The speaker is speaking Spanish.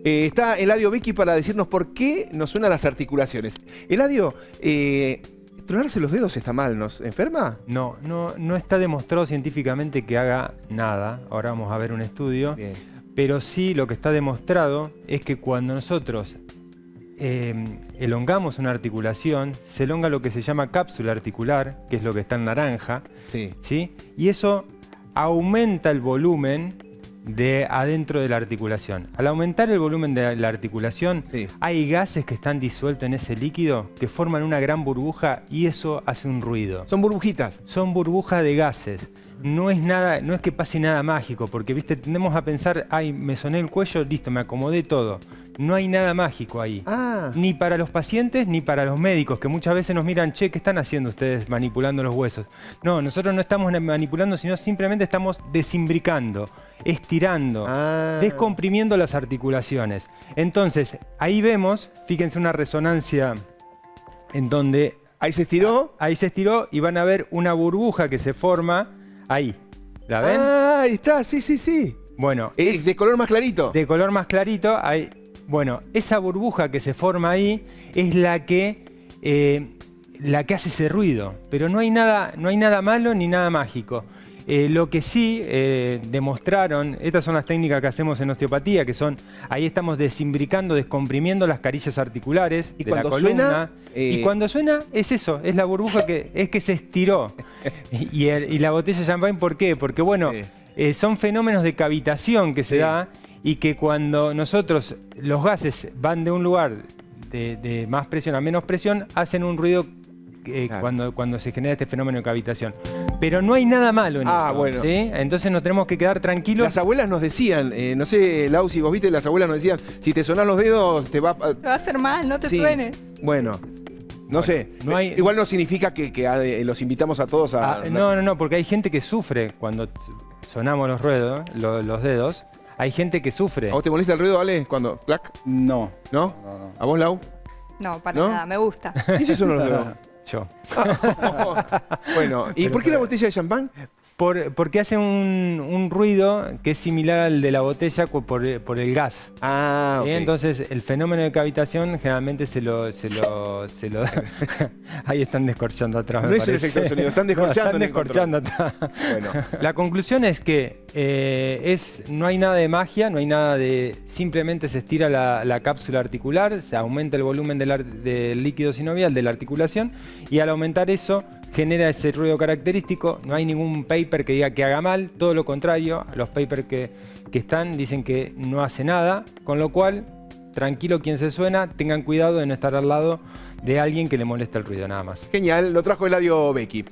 Está Eladio Becchi para decirnos por qué nos suenan las articulaciones. Eladio, tronarse los dedos está mal, ¿nos enferma? No está demostrado científicamente que haga nada. Ahora vamos a ver un estudio. Bien. Pero sí lo que está demostrado es que cuando nosotros elongamos una articulación, se elonga lo que se llama cápsula articular, que es lo que está en naranja. Sí. ¿Sí? Y eso aumenta el volumen de adentro de la articulación. Al aumentar el volumen de la articulación, Sí. hay gases que están disueltos en ese líquido que forman una gran burbuja y eso hace un ruido. Son burbujitas. Son burbujas de gases. No es que pase nada mágico, porque viste, tendemos a pensar, ay, me soné el cuello, listo, me acomodé todo. No hay nada mágico ahí. Ah. Ni para los pacientes ni para los médicos, que muchas veces nos miran, che, ¿qué están haciendo ustedes manipulando los huesos? No, nosotros no estamos manipulando, sino simplemente estamos desimbricando, estirando, descomprimiendo las articulaciones. Entonces, ahí vemos, fíjense una resonancia en donde... Ahí se estiró. Ahí se estiró y van a ver una burbuja que se forma ahí. ¿La ven? Ah, ahí está, sí, sí, sí. Bueno, Es de color más clarito. de color más clarito. Ahí. Bueno, esa burbuja que se forma ahí es la que hace ese ruido. Pero no hay nada malo ni nada mágico. Lo que sí demostraron, estas son las técnicas que hacemos en osteopatía, que son, ahí estamos desimbricando, descomprimiendo las carillas articulares de la columna. Y cuando suena, es eso, es la burbuja que se estiró. y la botella de champán, ¿por qué? Porque bueno, son fenómenos de cavitación que se da y que cuando nosotros, los gases van de un lugar de más presión a menos presión, hacen un ruido cuando se genera este fenómeno de cavitación. Pero no hay nada malo en eso, bueno. ¿sí? Entonces nos tenemos que quedar tranquilos. Las abuelas nos decían, no sé, Lau, si vos viste, las abuelas nos decían, si te sonás los dedos, te va a hacer mal, no te Sí. suenes. Bueno, no sé. no hay- Igual no significa que los invitamos a todos a... No, porque hay gente que sufre cuando sonamos los dedos. Hay gente que sufre. ¿A vos te molesta el ruido, Ale? Cuando... ¿Clac? No. ¿No? No. ¿A vos, Lau? No, para ¿No? nada, me gusta. ¿Quién se sonó los dedos? Yo. Bueno, ¿y por qué la botella de champán? Porque hace un ruido que es similar al de la botella por el gas. Ah, ¿Sí? ok. Entonces, el fenómeno de cavitación generalmente se lo ahí están descorchando atrás. No me es el parece. efecto de sonido, están descorchando. No, están en el descorchando atrás. Bueno. La conclusión es que no hay nada de magia, no hay nada de... Simplemente se estira la cápsula articular, se aumenta el volumen del líquido sinovial de la articulación y al aumentar eso genera ese ruido característico. No hay ningún paper que diga que haga mal, todo lo contrario. Los papers que están dicen que no hace nada, con lo cual, tranquilo quien se suena, tengan cuidado de no estar al lado de alguien que le moleste el ruido, nada más. Genial, lo trajo Eladio Becchi.